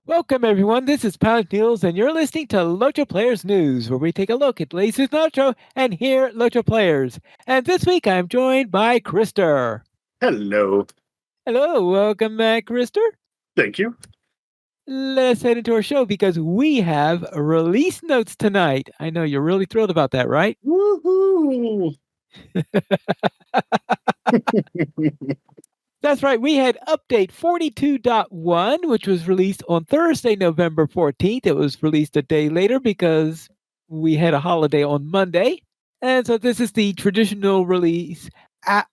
Welcome, everyone. This is Pilot News, and you're listening to LOTRO Players News, where we take a look at latest LOTRO and hear LOTRO players. And this week, I'm joined by Krister. Hello. Hello, welcome back, Krister. Thank you. Let's head into our show because we have release notes tonight. I know you're really thrilled about that, right? Woohoo! That's right. We had update 42.1, which was released on Thursday, November 14th. It was released a day later because we had a holiday on Monday. And so this is the traditional release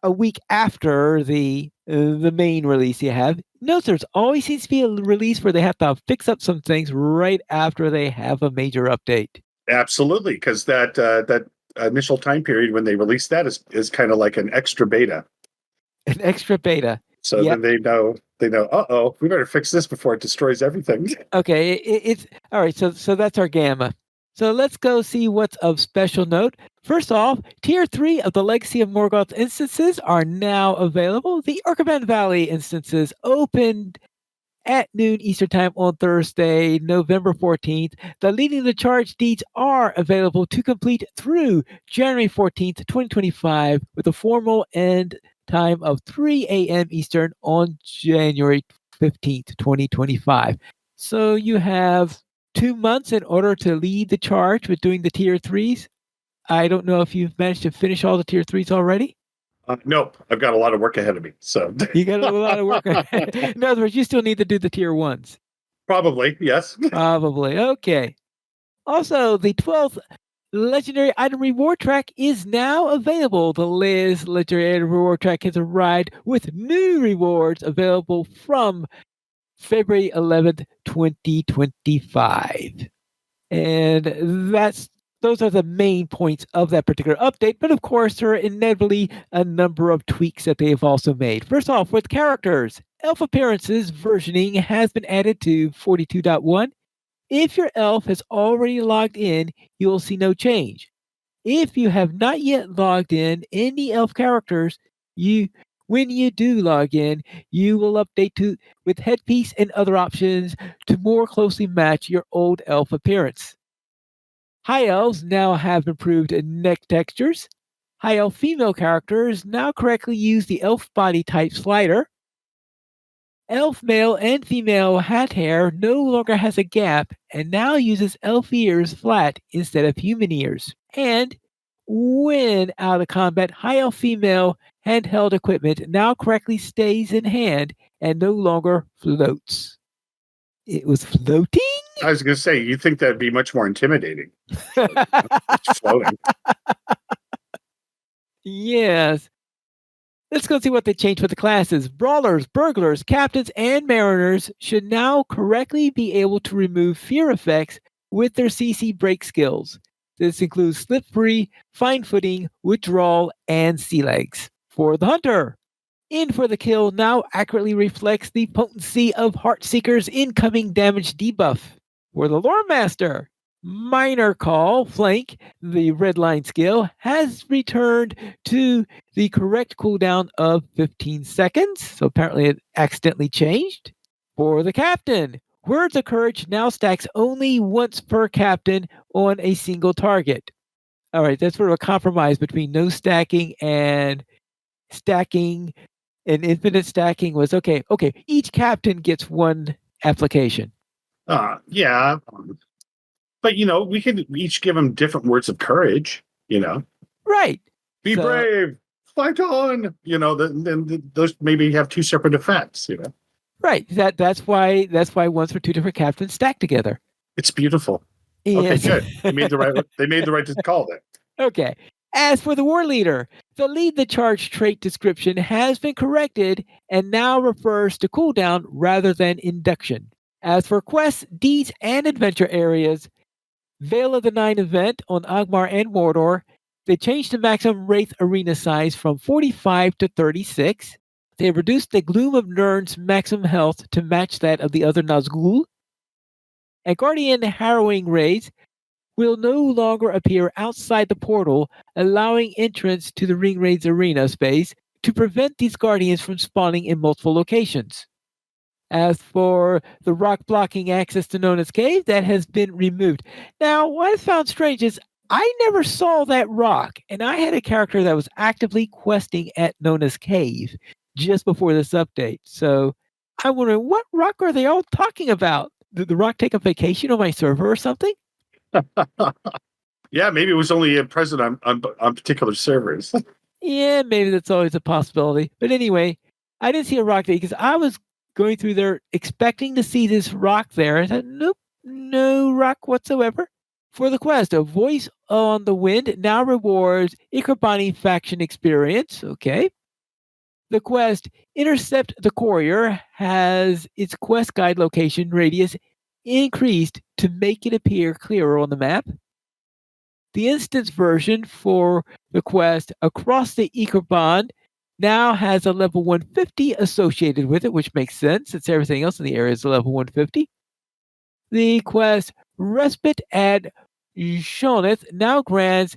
a week after the main release you have. Notice there's always seems to be a release where they have to fix up some things right after they have a major update. Absolutely, because that initial time period when they release that is kind of like an extra beta. An extra beta. So Yep. then they know, we better fix this before it destroys everything. Okay, it's all right. So that's our gamma. So let's go see what's of special note. First off, Tier 3 of the Legacy of Morgoth instances are now available. The Urkaban Valley instances opened at noon Eastern Time on Thursday, November 14th. The Leading the Charge deeds are available to complete through January 14th, 2025, with a formal end time of 3 a.m. Eastern on January 15th, 2025. So you have 2 months in order to lead the charge with doing the Tier 3s. I don't know if you've managed to finish all the Tier 3s already. Nope, I've got a lot of work ahead of me. So you got a lot of work. In other words, you still need to do the Tier 1s. Probably, yes. Probably. Okay. Also, the 12th Legendary Item Reward Track is now available. The latest Legendary Item Reward Track has arrived with new rewards available from February 11th, 2025. And those are the main points of that particular update. But of course, there are inevitably a number of tweaks that they have also made. First off, with characters, elf appearances versioning has been added to 42.1. If your elf has already logged in, you will see no change. If you have not yet logged in any elf characters, when you do log in, you will update with headpiece and other options to more closely match your old elf appearance. High elves now have improved neck textures. High elf female characters now correctly use the elf body type slider. Elf male and female hat hair no longer has a gap and now uses elf ears flat instead of human ears. And when out of combat, high elf female handheld equipment now correctly stays in hand and no longer floats. It was floating? I was going to say, you think that'd be much more intimidating. It's floating. Yes. Let's go see what they changed for the classes. Brawlers, burglars, captains, and mariners should now correctly be able to remove fear effects with their CC break skills. This includes slippery, fine footing, withdrawal, and sea legs. For the hunter, In for the Kill now accurately reflects the potency of Heartseeker's incoming damage debuff. For the Lore Master, Minor Call Flank, the red line skill, has returned to the correct cooldown of 15 seconds. So apparently it accidentally changed. For the Captain, Words of Courage now stacks only once per captain on a single target. All right, that's sort of a compromise between no stacking and stacking. And infinite stacking was okay. Each captain gets one application. Yeah. But, we could each give them different words of courage, Right. Be brave, fight on, then those maybe have two separate effects, Right. That's why ones for two different captains stack together. It's beautiful. Yes. Okay, good. They made the right call there. Okay. As for the War Leader, the Lead the Charge trait description has been corrected and now refers to cooldown rather than induction. As for quests, deeds, and adventure areas, Veil of the Nine event on Angmar and Mordor, they changed the maximum Wraith arena size from 45 to 36. They reduced the Gloom of Nirn's maximum health to match that of the other Nazgul. And Guardian Harrowing raids will no longer appear outside the portal, allowing entrance to the Ring Raids arena space to prevent these Guardians from spawning in multiple locations. As for the rock blocking access to Nona's cave, that has been removed. Now, what I found strange is I never saw that rock, and I had a character that was actively questing at Nona's cave just before this update. So I'm wondering, what rock are they all talking about? Did the rock take a vacation on my server or something? Yeah, maybe it was only present on particular servers. Yeah, maybe that's always a possibility. But anyway, I didn't see a rock there because I was going through there expecting to see this rock there. I said, nope, no rock whatsoever. For the quest, a voice on the wind now rewards Ikarbani faction experience. Okay. The quest, intercept the courier, has its quest guide location radius increased to make it appear clearer on the map. The instance version for the quest across the Ecobond now has a level 150 associated with it, which makes sense since everything else in the area is a level 150. The quest Respite at Shoneth now grants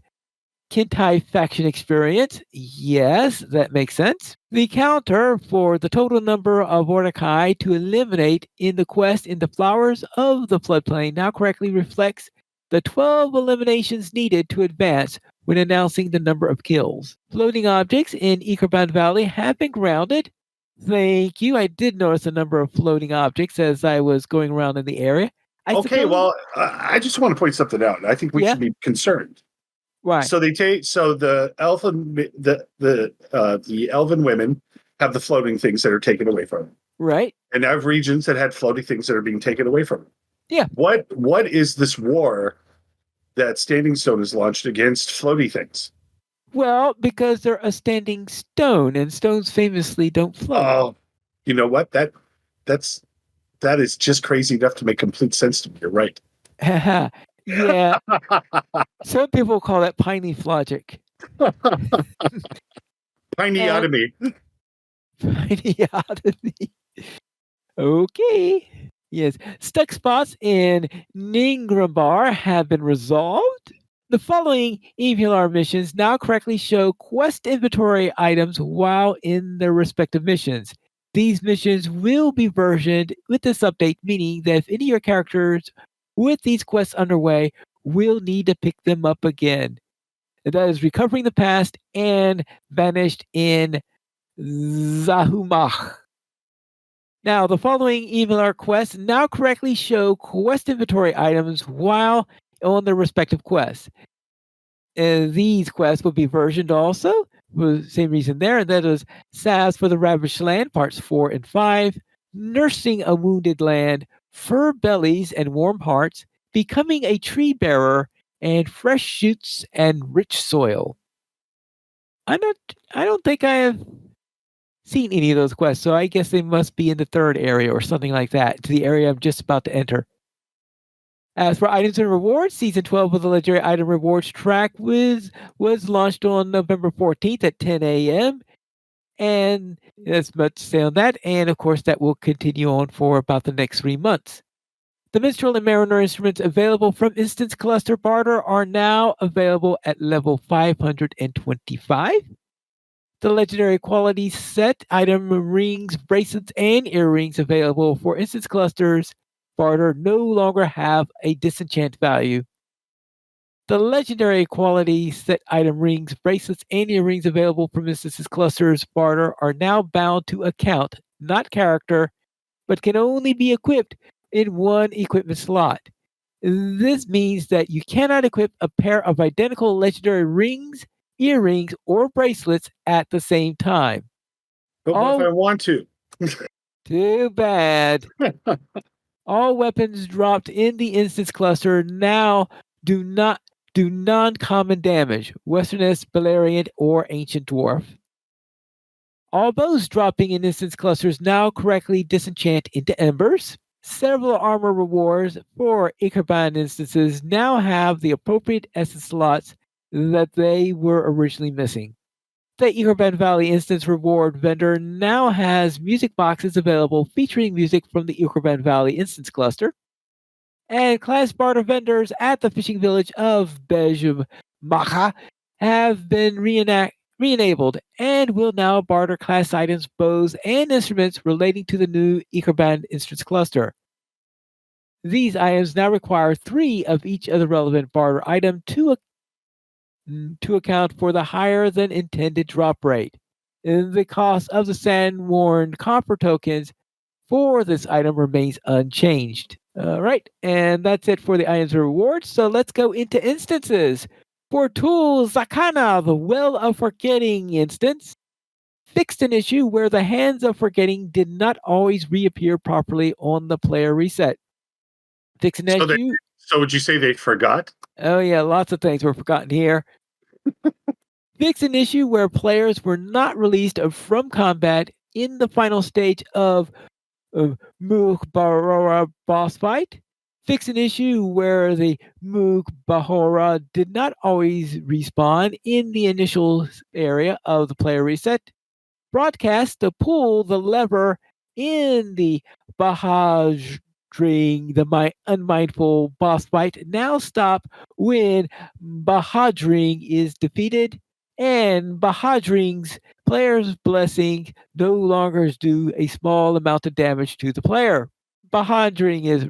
Kintai faction experience. Yes, that makes sense. The counter for the total number of Mordecai to eliminate in the quest in the Flowers of the Floodplain now correctly reflects the 12 eliminations needed to advance when announcing the number of kills. Floating objects in Ekerbound Valley have been grounded. Thank you. I did notice a number of floating objects as I was going around in the area. I Okay, suppose. well, I just want to point something out. I think we Yeah. should be concerned. Why? So the elfin the elven women have the floating things that are taken away from them, Right. and I have regions that had floating things that are being taken away from them. Yeah. What is this war that Standing Stone has launched against floaty things? Well, because they're a standing stone, and stones famously don't float. Oh, you know what? That is just crazy enough to make complete sense to me. You're right. Yeah, some people call that piney logic. Pineotomy. Pineotomy. Okay. Yes. Stuck spots in Ningrambar have been resolved. The following Emular missions now correctly show quest inventory items while in their respective missions. These missions will be versioned with this update, meaning that if any of your characters with these quests underway will need to pick them up again. That is Recovering the Past and Vanished in Zahumach. Now, the following Emular quests now correctly show quest inventory items while on their respective quests. These quests will be versioned also for the same reason there, and that is Salves for the Ravaged Land, parts 4 and 5, Nursing a Wounded Land, Fur Bellies and Warm Hearts, Becoming a Tree Bearer, and Fresh Shoots and Rich Soil. I don't think I have seen any of those quests, so I guess they must be in the third area or something like that, to the area I'm just about to enter. As for items and rewards, Season 12 of the Legendary Item Rewards track was launched on November 14th at 10 a.m. And that's much to say on that. And of course, that will continue on for about the next 3 months. The Minstrel and Mariner instruments available from Instance Cluster Barter are now available at level 525. The legendary quality set item rings, bracelets, and earrings available for Instance Clusters Barter no longer have a disenchant value. The legendary quality set item rings, bracelets, and earrings available from Instances Clusters Barter are now bound to account, not character, but can only be equipped in one equipment slot. This means that you cannot equip a pair of identical legendary rings, earrings, or bracelets at the same time. But what if I want to? Too bad. All weapons dropped in the instance cluster now do not do non-common damage, Westernist, Balerian, or Ancient Dwarf. All bows dropping in instance clusters now correctly disenchant into embers. Several armor rewards for Icarbine instances now have the appropriate essence slots that they were originally missing. The Icarbine Valley instance reward vendor now has music boxes available featuring music from the Icarbine Valley instance cluster. And class barter vendors at the fishing village of Bejum Macha have been re-enabled and will now barter class items, bows, and instruments relating to the new Ikerband instance cluster. These items now require 3 of each of the relevant barter item to account for the higher than intended drop rate. And the cost of the sand-worn copper tokens for this item remains unchanged. All right, and that's it for the items and rewards. So let's go into instances. For tools, Zakana, the Well of Forgetting instance, fixed an issue where the Hands of Forgetting did not always reappear properly on the player reset. Fix an So they issue. so would you say they forgot? Oh yeah, lots of things were forgotten here. Fix an issue where players were not released from combat in the final stage of Mughbahora boss fight. Fix an issue where the Mughbahora did not always respawn in the initial area of the player reset. Broadcast to pull the lever in the Bahaj the unmindful boss fight. Now stop when Bahadring is defeated, and Bahadring's player's blessing no longer do a small amount of damage to the player. Bahadring is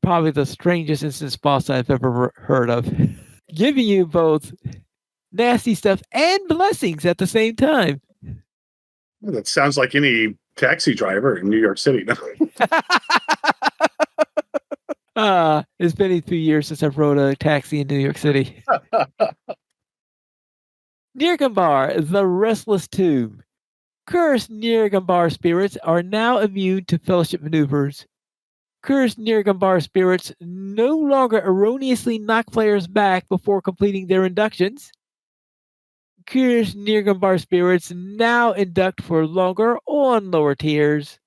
probably the strangest instance boss I've ever heard of, giving you both nasty stuff and blessings at the same time. Well, that sounds like any taxi driver in New York City. It's been a few years since I've rode a taxi in New York City. Nirgambar, the Restless Tomb. Cursed Nirgambar spirits are now immune to fellowship maneuvers. Cursed Nirgambar spirits no longer erroneously knock players back before completing their inductions. Cursed Nirgambar spirits now induct for longer on lower tiers.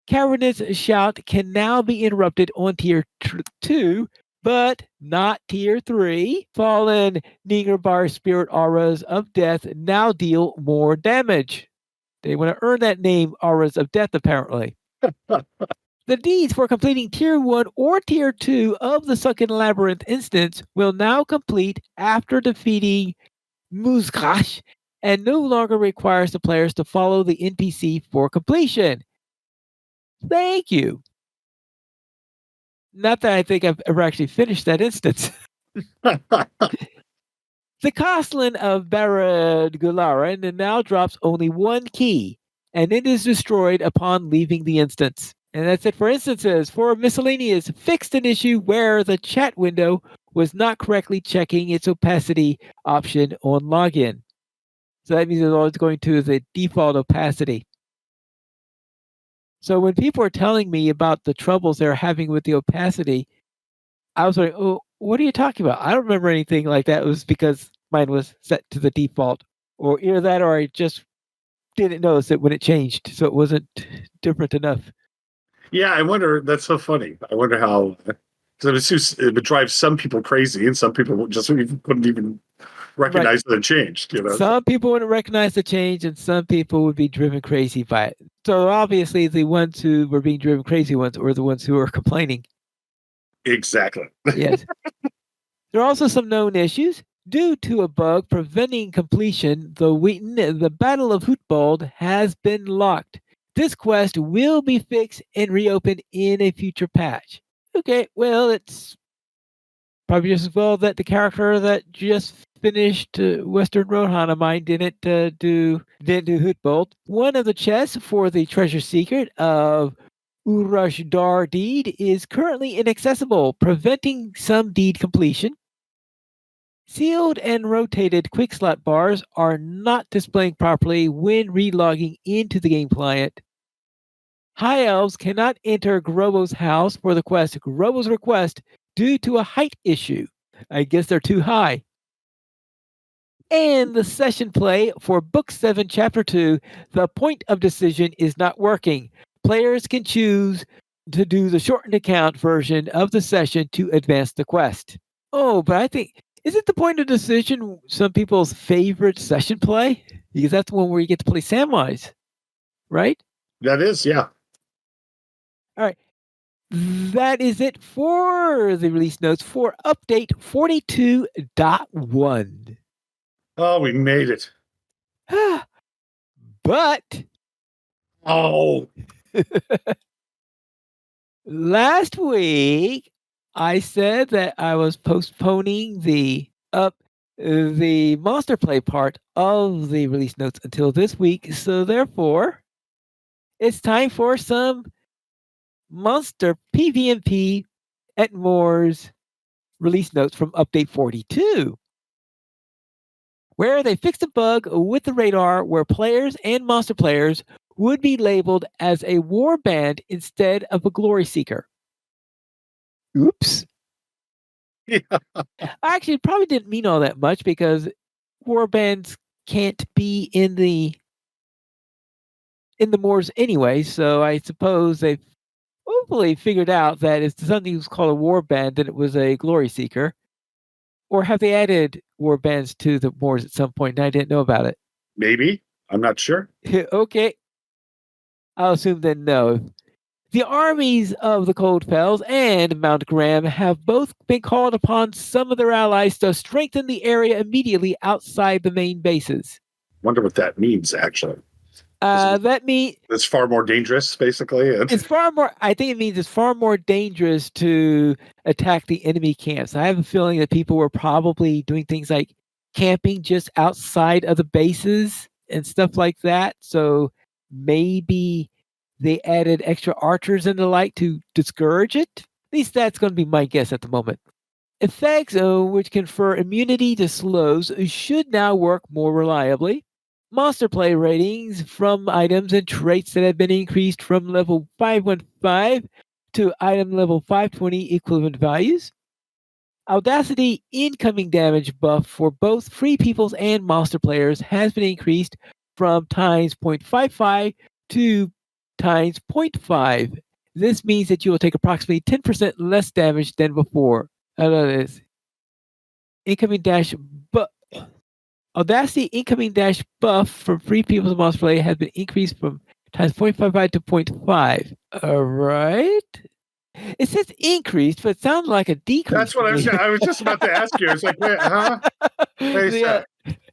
Cavernous Shout can now be interrupted on tier 2, but not tier 3. Fallen Nirgambar spirit auras of death now deal more damage. They want to earn that name, Auras of Death, apparently. The deeds for completing Tier 1 or Tier 2 of the Sunken Labyrinth instance will now complete after defeating Muzkash and no longer requires the players to follow the NPC for completion. Thank you. Not that I think I've ever actually finished that instance. The Kostlin of Barad Gularan now drops only one key, and it is destroyed upon leaving the instance. And that's it for instances. For miscellaneous, fixed an issue where the chat window was not correctly checking its opacity option on login. So that means it's always going to the default opacity. So when people are telling me about the troubles they're having with the opacity, I was like, oh, what are you talking about? I don't remember anything like that. It was because mine was set to the default, or either that, or I just didn't notice it when it changed, so it wasn't different enough. Yeah, I wonder. That's so funny. I wonder how. Because it would drive some people crazy, and some people just wouldn't even recognize that it changed. You know, Some people wouldn't recognize the change, and some people would be driven crazy by it. So obviously, the ones who were being driven crazy ones were the ones who were complaining. exactly. Yes. There are also some known issues. Due to a bug preventing completion, the Battle of Hootbald has been locked. This quest will be fixed and reopened in a future patch. Okay, well, it's probably just as well that the character that just finished Western Roadhana mine didn't do Hootbald. One of the chests for the treasure secret of Urash Dar deed is currently inaccessible, preventing some deed completion. Sealed and rotated quick slot bars are not displaying properly when relogging into the game client. High elves cannot enter Grobo's house for the quest Grobo's request due to a height issue. I guess they're too high. And the session play for Book 7, Chapter 2, the point of decision is not working. Players can choose to do the shortened account version of the session to advance the quest. Oh, but I think, isn't the point of decision some people's favorite session play? Because that's the one where you get to play Samwise, right? That is, yeah. All right. That is it for the release notes for update 42.1. Oh, we made it. But Oh, last week, I said that I was postponing the monster play part of the release notes until this week. So therefore, it's time for some monster PvMP at Moore's release notes from update 42, where they fixed a bug with the radar where players and monster players would be labeled as a warband instead of a glory seeker. Oops. yeah. I actually probably didn't mean all that much because warbands can't be in the Moors anyway, so I suppose they hopefully figured out that if something was called a warband, then it was a glory seeker. Or have they added warbands to the Moors at some point and I didn't know about it? Maybe. I'm not sure. Okay, I'll assume then no. The armies of the Cold Fells and Mount Graham have both been called upon some of their allies to strengthen the area immediately outside the main bases. Wonder what that means, actually. That means It's far more dangerous, basically. it's far more. I think it means it's far more dangerous to attack the enemy camps. I have a feeling that people were probably doing things like camping just outside of the bases and stuff like that. So maybe they added extra archers and the like to discourage it. At least that's going to be my guess at the moment. Effects which confer immunity to slows should now work more reliably. Monster play ratings from items and traits that have been increased from level 515 to item level 520 equivalent values. Audacity incoming damage buff for both free peoples and monster players has been increased from times 0.55 to times 0.5. This means that you will take approximately 10% less damage than before. I know this. Incoming dash buff. Audacity incoming dash buff for free people's monster play has been increased from times 0.55 to 0.5. All right. It says increased, but it sounds like a decrease. That's what I was just about to ask you. It's like, wait, huh? Wait a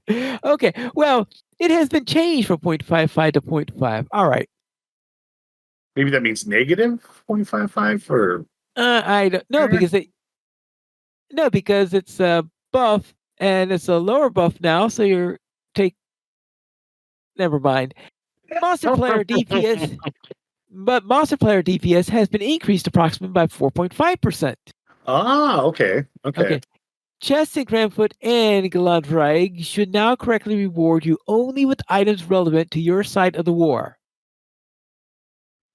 sec. Okay. Well, it has been changed from 0.55 to 0.5. All right. Maybe that means negative 0.55 or I don't know because it's a buff and it's a lower buff now, so you're take never mind. Monster player DPS But monster player DPS has been increased approximately by 4.5%. Okay. Okay. Chest and Grandfoot and Galadriel should now correctly reward you only with items relevant to your side of the war.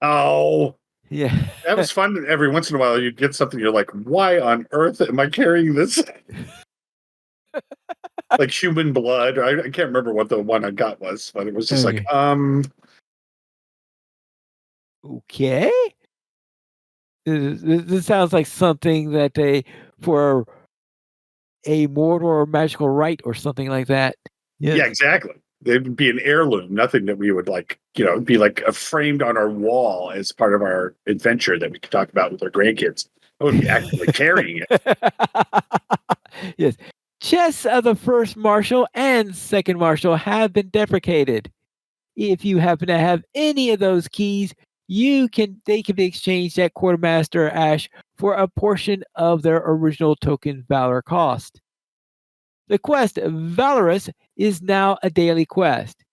Oh, Yeah. that was fun. Every once in a while, you get something. You're like, why on earth am I carrying this? Like human blood. I can't remember what the one I got was, but it was just like, Okay. This sounds like something that for a mortal or magical rite or something like that. yeah, exactly. It would be an heirloom, nothing that we would like, be like framed on our wall as part of our adventure that we could talk about with our grandkids. I wouldn't be actively carrying it. Yes. Chests of the first marshal and second marshal have been deprecated. If you happen to have any of those keys, they can be exchanged at Quartermaster Ash for a portion of their original token valor cost. The quest Valorous is now a daily quest.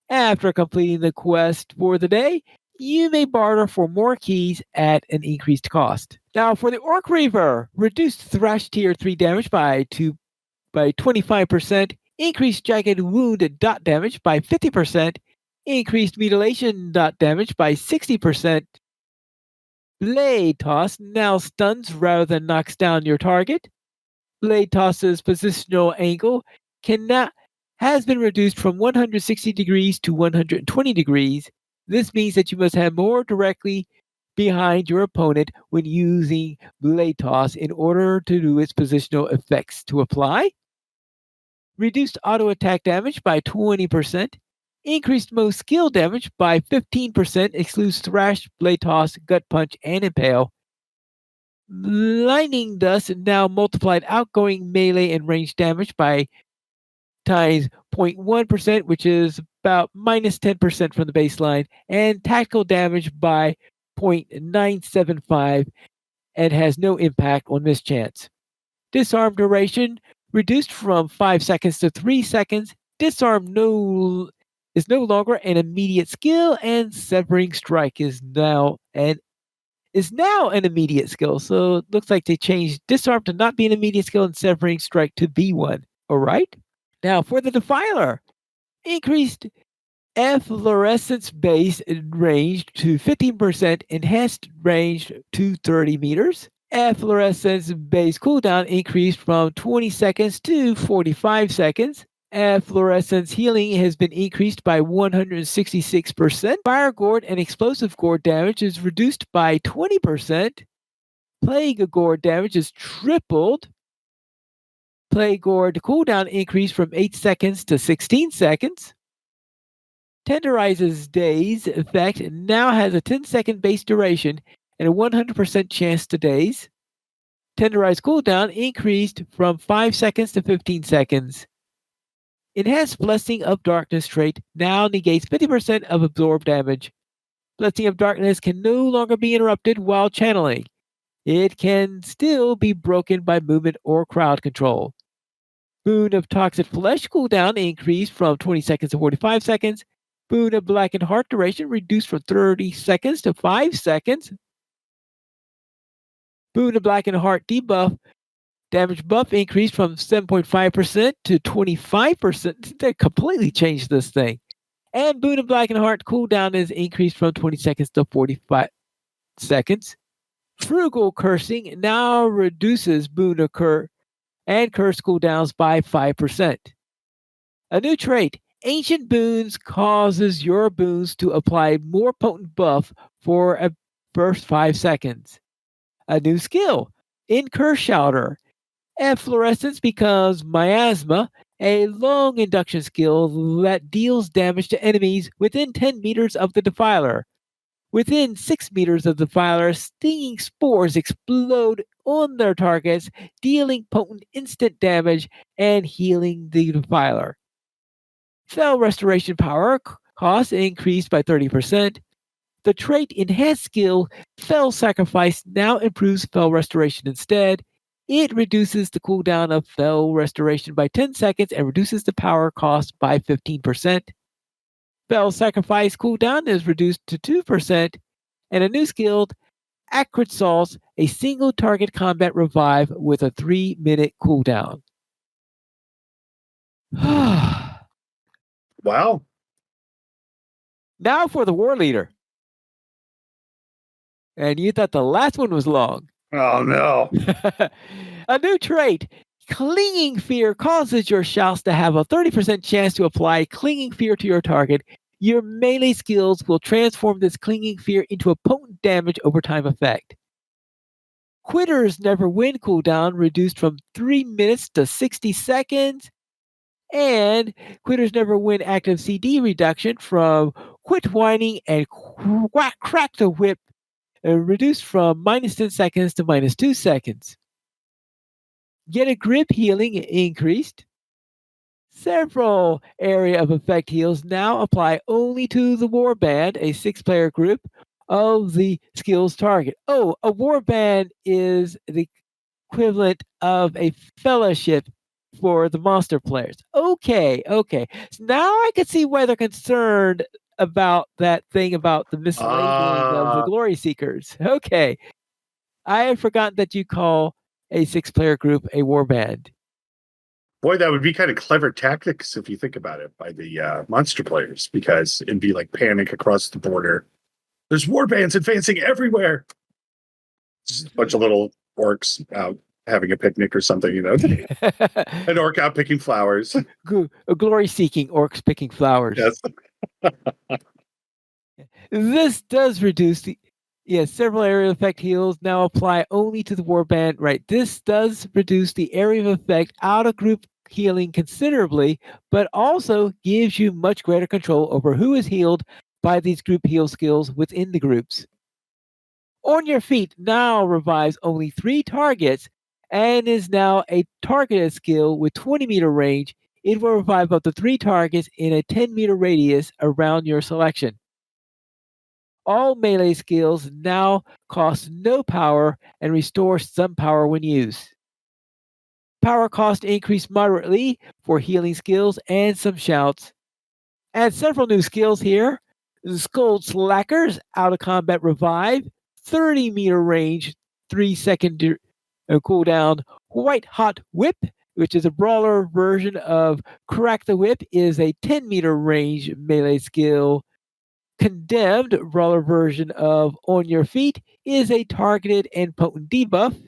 After completing the quest for the day, you may barter for more keys at an increased cost. Now, for the Orc Reaver, reduced Thrash Tier 3 damage by 25%, increased Jagged Wound dot damage by 50%, increased Mutilation dot damage by 60%. Blade Toss now stuns rather than knocks down your target. Blade Toss's positional angle has been reduced from 160 degrees to 120 degrees. This means that you must have more directly behind your opponent when using Blade Toss in order to do its positional effects to apply. Reduced auto attack damage by 20%. Increased most skill damage by 15%, excludes Thrash, Blade Toss, Gut Punch, and Impale. Lightning Dust now multiplied outgoing melee and range damage by times 0.1%, which is about minus 10% from the baseline, and tactical damage by 0.975 and has no impact on mischance. Disarm duration reduced from 5 seconds to 3 seconds. Disarm is no longer an immediate skill, and severing strike is now an immediate skill. So it looks like they changed disarm to not be an immediate skill and severing strike to be one. All right. Now for the defiler, increased efflorescence base range to 15%, enhanced range to 30 meters. Efflorescence base cooldown increased from 20 seconds to 45 seconds. Fluorescence healing has been increased by 166%. Fire gourd and explosive gourd damage is reduced by 20%. Plague gourd damage is tripled. Plague gourd cooldown increased from 8 seconds to 16 seconds. Tenderizes daze effect now has a 10-second base duration and a 100% chance to daze. Tenderize cooldown increased from 5 seconds to 15 seconds. Enhanced Blessing of Darkness trait now negates 50% of absorbed damage. Blessing of Darkness can no longer be interrupted while channeling. It can still be broken by movement or crowd control. Boon of Toxic Flesh cooldown increased from 20 seconds to 45 seconds. Boon of Blackened Heart duration reduced from 30 seconds to 5 seconds. Boon of Blackened Heart debuff damage buff increased from 7.5% to 25%. They completely changed this thing. And Boon of Blackened Heart cooldown is increased from 20 seconds to 45 seconds. Frugal Cursing now reduces Boon of and curse cooldowns by 5%. A new trait, Ancient Boons causes your boons to apply more potent buff for a first 5 seconds. A new skill, Incur Shouter. Efflorescence becomes Miasma, a long induction skill that deals damage to enemies within 10 meters of the defiler. Within 6 meters of the defiler, stinging spores explode on their targets, dealing potent instant damage and healing the defiler. Fell restoration power cost increased by 30%. The trait enhanced skill Fell Sacrifice now improves Fell restoration instead. It reduces the cooldown of Fell restoration by 10 seconds and reduces the power cost by 15%. Fell Sacrifice cooldown is reduced to 2%, and a new skill, Acrid Sauce, a single target combat revive with a 3-minute cooldown. Wow. Now for the War Leader. And you thought the last one was long. Oh, no. A new trait. Clinging Fear causes your shouts to have a 30% chance to apply Clinging Fear to your target. Your melee skills will transform this Clinging Fear into a potent damage over time effect. Quitters Never Win cooldown reduced from 3 minutes to 60 seconds. And Quitters Never Win active CD reduction from Quit Whining and Crack the Whip reduced from minus 10 seconds to minus 2 seconds. Get a Grip healing increased. Several area of effect heals now apply only to the Warband, a 6-player group of the skills target. Oh, a Warband is the equivalent of a fellowship for the monster players. Okay. So now I can see why they're concerned about that thing about the mislabeling of the Glory Seekers. Okay. I had forgotten that you call a 6-player group a warband. Boy, that would be kind of clever tactics if you think about it by the monster players, because it'd be like panic across the border. There's warbands advancing everywhere. Just a bunch of little orcs out having a picnic or something, An orc out picking flowers. Glory-seeking orcs picking flowers. Yes. This does reduce the several area effect heals now apply only to the warband. Right. This does reduce the area of effect out of group healing considerably, but also gives you much greater control over who is healed by these group heal skills within the groups. On Your Feet now revives only 3 targets and is now a targeted skill with 20-meter range. It will revive up to 3 targets in a 10-meter radius around your selection. All melee skills now cost no power and restore some power when used. Power cost increased moderately for healing skills and some shouts. Add several new skills here. Skull Slackers, out of combat revive, 30-meter range, 3-second cooldown. White Hot Whip, which is a brawler version of Crack the Whip, is a 10-meter range melee skill. Condemned, brawler version of On Your Feet, is a targeted and potent debuff.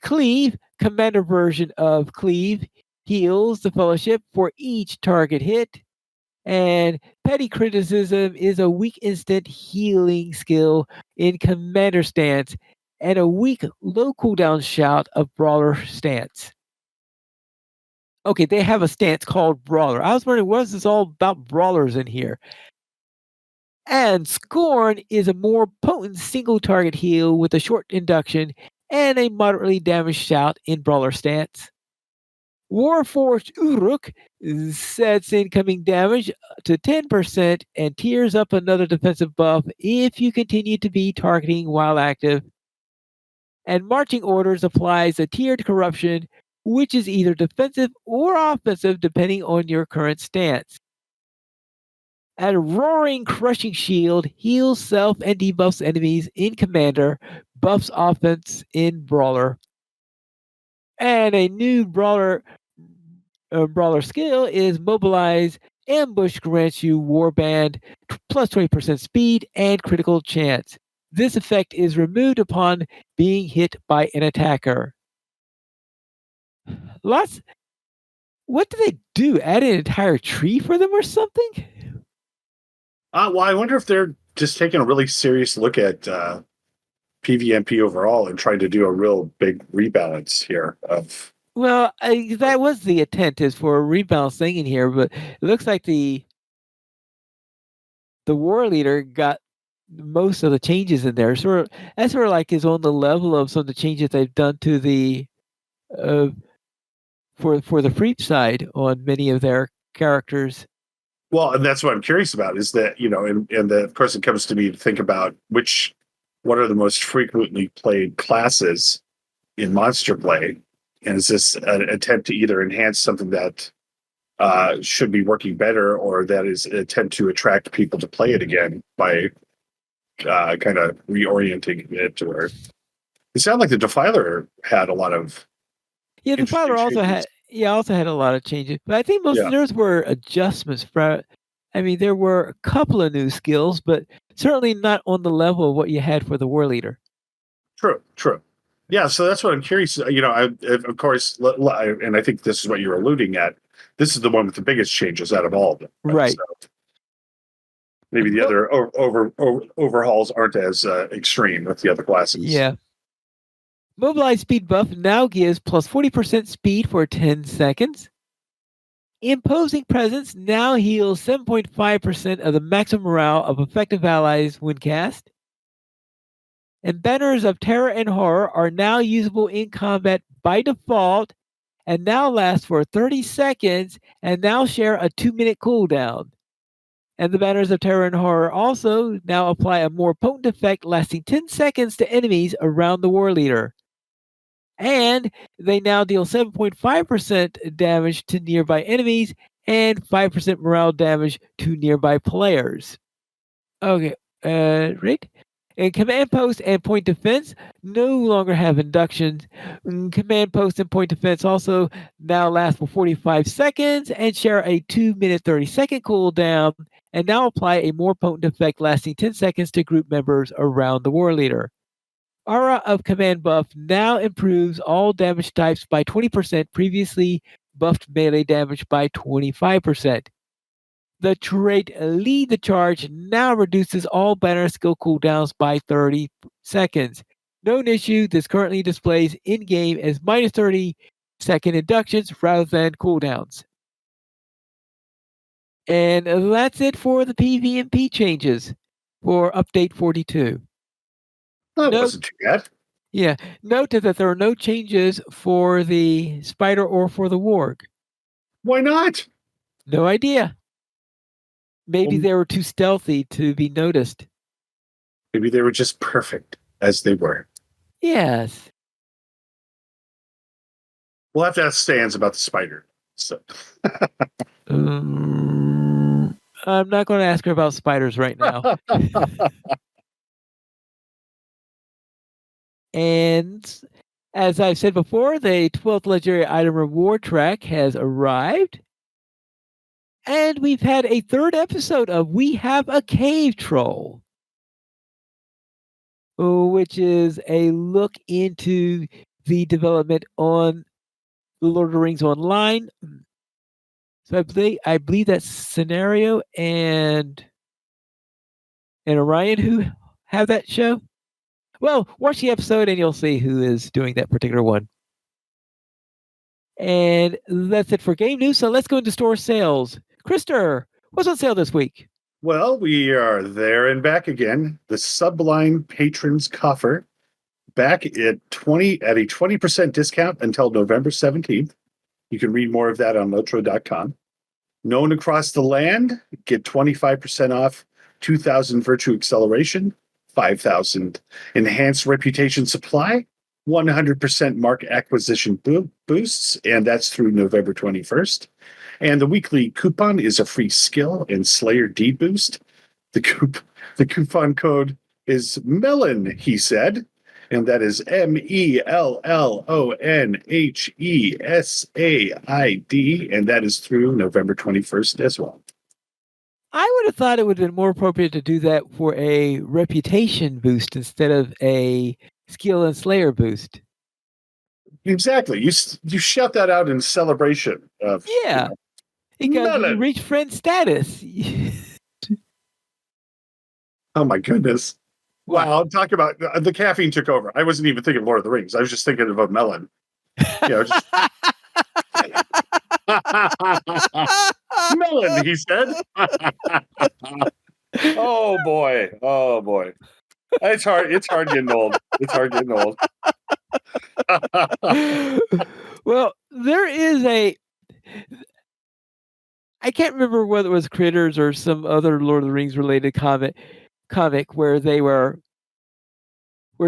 Cleave, commander version of Cleave, heals the fellowship for each target hit. And Petty Criticism is a weak instant healing skill in commander stance and a weak low cooldown shout of brawler stance. Okay, they have a stance called brawler. I was wondering, what is this all about brawlers in here? And Scorn is a more potent single target heal with a short induction and a moderately damaged shout in brawler stance. Warforged Uruk sets incoming damage to 10% and tears up another defensive buff if you continue to be targeting while active. And Marching Orders applies a tiered corruption, which is either defensive or offensive depending on your current stance. And Roaring Crushing Shield heals self and debuffs enemies in Commander, buffs offense in Brawler. And a new brawler skill is Mobilize. Ambush grants you Warband plus 20% speed and critical chance. This effect is removed upon being hit by an attacker. Lots. What do they do? Add an entire tree for them or something? Well, I wonder if they're just taking a really serious look at PvMP overall and trying to do a real big rebalance here of. Well, that was the intent, is for a rebalance thing in here, but it looks like the war leader got most of the changes in there. That's sort of like is on the level of some of the changes they've done to the uh, for the Freep side on many of their characters. Well, and that's what I'm curious about is that, and the person comes to me to think about what are the most frequently played classes in Monster Play, and is this an attempt to either enhance something that should be working better, or that is an attempt to attract people to play it again by kind of reorienting it to where it sounded like the Defiler had a lot of. Yeah, the Filer also had a lot of changes, but I think most of theirs were adjustments. I mean, there were a couple of new skills, but certainly not on the level of what you had for the War Leader. True. Yeah, so that's what I'm curious. Of course, and I think this is what you're alluding at. This is the one with the biggest changes out of all of them. Right. So maybe the other overhauls aren't as extreme with the other classes. Yeah. Mobilize speed buff now gives plus 40% speed for 10 seconds. Imposing Presence now heals 7.5% of the maximum morale of effective allies when cast. And Banners of Terror and Horror are now usable in combat by default and now last for 30 seconds and now share a 2-minute cooldown. And the Banners of Terror and Horror also now apply a more potent effect lasting 10 seconds to enemies around the War Leader. And they now deal 7.5% damage to nearby enemies and 5% morale damage to nearby players. Okay, right? And Command Post and Point Defense no longer have inductions. Command Post and Point Defense also now last for 45 seconds and share a 2-minute 30-second cooldown, and now apply a more potent effect lasting 10 seconds to group members around the War Leader. Aura of Command buff now improves all damage types by 20%, previously buffed melee damage by 25%. The trait Lead the Charge now reduces all banner skill cooldowns by 30 seconds. Known issue, this currently displays in-game as minus 30-second inductions rather than cooldowns. And that's it for the PvMP changes for Update 42. That wasn't too bad. Yeah. Note that there are no changes for the Spider or for the Warg. Why not? No idea. Maybe Well, they were too stealthy to be noticed. maybe they were just perfect as they were. Yes. We'll have to ask Stans about the spider. So Um, I'm not going to ask her about spiders right now. And as I've said before, the 12th legendary item reward track has arrived. And we've had a third episode of We Have a Cave Troll, which is a look into the development on the Lord of the Rings Online. So I believe that's Scenario and Orion who have that show. Well, watch the episode and you'll see who is doing that particular one. And that's it for game news. So let's go into store sales. Krister, what's on sale this week? well, we are there and back again. The Sublime Patrons Coffer back at a 20% discount until November 17th. You can read more of that on LOTRO.com. Known across the land, get 25% off 2,000 Virtue Acceleration, 5,000 Enhanced Reputation Supply, 100% Mark Acquisition boosts, and that's through November 21st. And the weekly coupon is a free skill and Slayer D boost. The coupon code is Melon, he said, and that is MELLONHESAID, and that is through November 21st as well. I would have thought it would have been more appropriate to do that for a reputation boost instead of a skill and slayer boost. Exactly. You shout that out in celebration of Yeah, because when you Melon. reach friend status, Oh my goodness. what? Wow, talk about the caffeine took over. I wasn't even thinking Lord of the Rings. I was just thinking of a melon. You know, just Melon, he said. Oh boy. Oh boy. It's hard. It's hard getting old. It's hard getting old. Well, there is I can't remember whether it was Critters or some other Lord of the Rings related comic where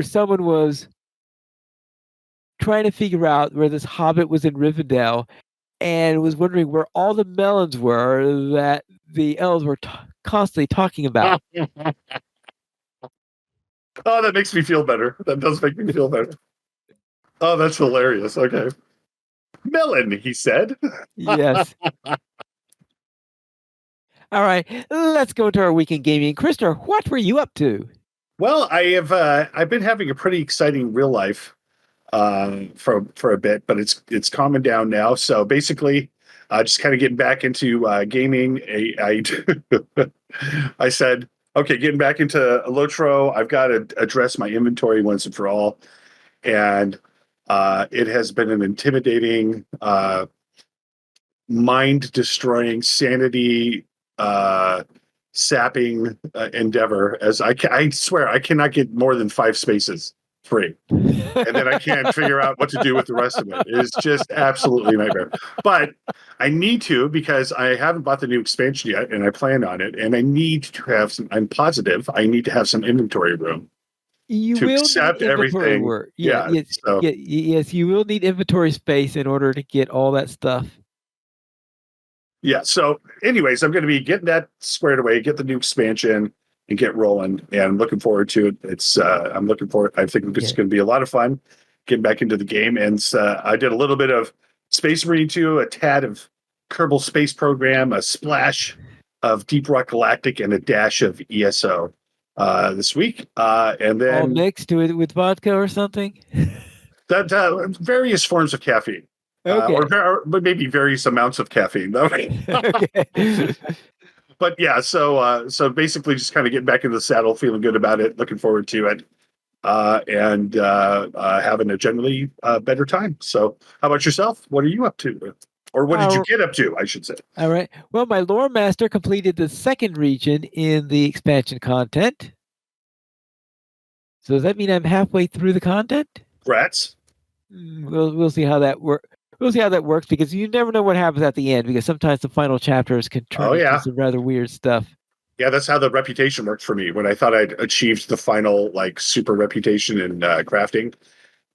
someone was trying to figure out where this hobbit was in Rivendell and was wondering where all the melons were that the elves were constantly talking about. Oh, that makes me feel better. That does make me feel better. Oh, that's hilarious. Okay. Melon, he said. Yes. All right, let's go to our weekend gaming. Krister, what were you up to? Well, I've been having a pretty exciting real life for a bit, but it's calming down now. So basically, just kind of getting back into gaming. I said, okay, getting back into Lotro. I've got to address my inventory once and for all, and it has been an intimidating, mind destroying, sanity sapping endeavor. As I swear, I cannot get more than 5 spaces free. And then I can't figure out what to do with the rest of it. It's just absolutely a nightmare. But I need to because I haven't bought the new expansion yet, and I plan on it. And I need to have some. I'm positive I need to have some inventory room You to will need accept inventory everything. work. Yeah. So Yes, you will need inventory space in order to get all that stuff. yeah. So, anyways, I'm going to be getting that squared away, get the new expansion, and get rolling. And I'm looking forward to it. I'm looking forward. I think it's going to be a lot of fun getting back into the game. And I did a little bit of Space Marine 2, a tad of Kerbal Space Program, a splash of Deep Rock Galactic, and a dash of ESO this week. And then all mixed with vodka or something. that various forms of caffeine. Okay. Or maybe various amounts of caffeine. Okay. But yeah, so basically just kind of getting back into the saddle, feeling good about it, looking forward to it, and having a generally better time. So how about yourself? What are you up to? Or what did you get up to, I should say? All right. Well, my lore master completed the second region in the expansion content. So does that mean I'm halfway through the content? Rats? We'll see how that we'll see how that works because you never know what happens at the end because sometimes the final chapters can turn Oh into yeah, some rather weird stuff. yeah. That's how the reputation worked for me. When I thought I'd achieved the final like super reputation in crafting,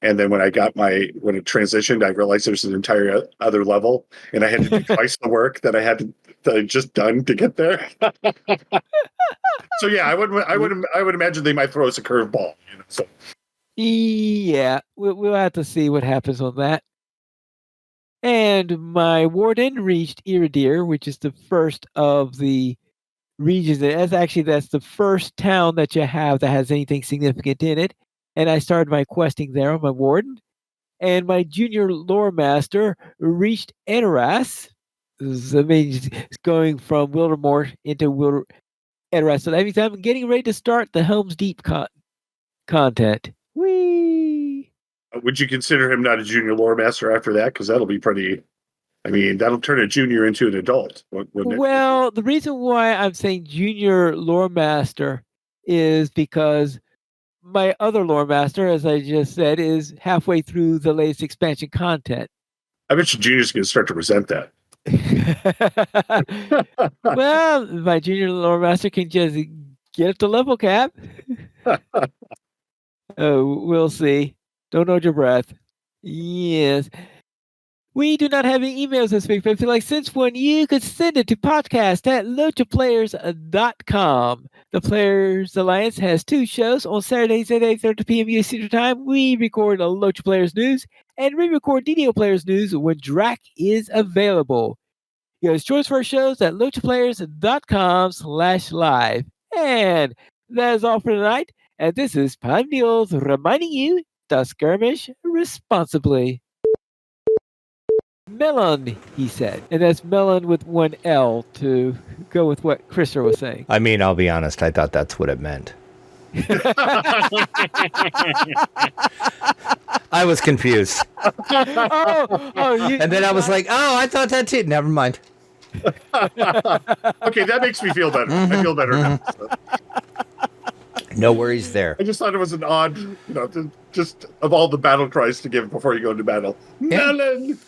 and then when it transitioned, I realized there's an entire other level, and I had to do twice the work that that I'd just done to get there. So yeah, I would imagine they might throw us a curveball. So Yeah, we'll have to see what happens on that. And my warden reached Iridir, which is the first of the regions. That's the first town that you have that has anything significant in it. And I started my questing there on my warden. And my junior lore master reached Edoras. That means it's going from Wildermore into Edoras. So that means I'm getting ready to start the Helm's Deep content. Whee! would you consider him not a junior lore master after that? Because that'll be pretty. I mean, that'll turn a junior into an adult, wouldn't it? Well, the reason why I'm saying junior lore master is because my other lore master, as I just said, is halfway through the latest expansion content. I bet you junior's going to start to resent that. Well, my junior lore master can just get up to level cap. Oh, we'll see. Don't hold your breath. Yes. We do not have any emails this week, but if you'd like to send one, you could send it to podcast@LOTROplayers.com. The Players Alliance has 2 shows on Saturdays at 8:30 p.m. US Central Time. We record a LOTRO Players News and re-record DDO Players News when DRAC is available. You guys join us for our shows at LOTROplayers.com/live. And that is all for tonight. And this is Pine Mules reminding you to skirmish responsibly. Melon, he said. And that's Melon with one L to go with what Christopher was saying. I mean, I'll be honest, I thought that's what it meant. I was confused. And then I was like, oh, I thought that too. Never mind. Okay, that makes me feel better. I feel better now. So. No worries there. I just thought it was an odd, just of all the battle cries to give before you go into battle. Yeah. Melon!